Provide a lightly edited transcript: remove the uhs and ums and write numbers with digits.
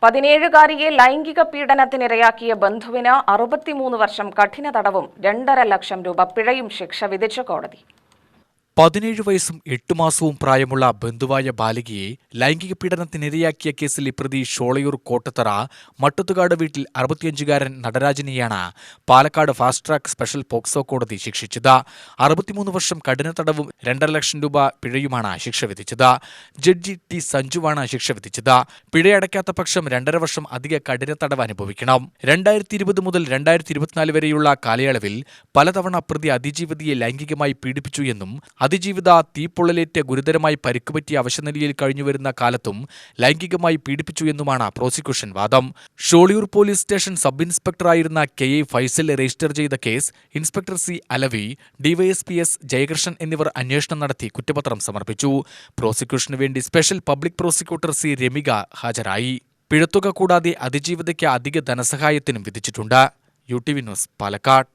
17-കാരിയെ ലൈംഗിക പീഡനത്തിനിരയാക്കിയ ബന്ധുവിന് 63 വർഷം കഠിന തടവും 2.5 ലക്ഷം രൂപ പിഴയും ശിക്ഷ വിധിച്ച കോടതി. 17 വയസ്സും 8 മാസവും പ്രായമുള്ള ബന്ധുവായ ബാലികയെ ലൈംഗിക പീഡനത്തിനിരയാക്കിയ കേസിലെ പ്രതി ഷോളയൂർ കോട്ടത്തറ മട്ടത്തുകാട് വീട്ടിൽ 65-കാരൻ നടരാജനെയാണ് Palakkad fast track special POCSO കോടതി ശിക്ഷിച്ചത്. 63 വർഷം കഠിന തടവും 2.5 ലക്ഷം രൂപ പിഴയുമാണ് ശിക്ഷ വിധിച്ചത്. ജഡ്ജി ടി സഞ്ജുവാണ് ശിക്ഷ വിധിച്ചത്. പിഴയടയ്ക്കാത്ത പക്ഷം 2.5 വർഷം അധിക കഠിന തടവ് അനുഭവിക്കണം. 2020 മുതൽ 2024 വരെയുള്ള കാലയളവിൽ പലതവണ പ്രതി അതിജീവിതയെ ലൈംഗികമായി പീഡിപ്പിച്ചു എന്നും അതിജീവിത തീപ്പൊള്ളലേറ്റ് ഗുരുതരമായി പരിക്കുപറ്റിയ അവശനിലയിൽ കഴിഞ്ഞുവരുന്ന കാലത്തും ലൈംഗികമായി പീഡിപ്പിച്ചു എന്നുമാണ് പ്രോസിക്യൂഷൻ വാദം. ഷോളിയൂർ പോലീസ് സ്റ്റേഷൻ സബ് ഇൻസ്പെക്ടറായിരുന്ന കെ.എ. ഫൈസൽ രജിസ്റ്റർ ചെയ്ത case inspector C. Alavi, DYSP S. Jayakrishnan എന്നിവർ അന്വേഷണം നടത്തി കുറ്റപത്രം സമർപ്പിച്ചു. പ്രോസിക്യൂഷനു വേണ്ടി special public prosecutor C. Ramika ഹാജരായി. പിഴത്തുക കൂടാതെ അതിജീവിതയ്ക്ക് അധിക ധനസഹായത്തിനും വിധിച്ചിട്ടുണ്ട്. UTV news, Palakkad.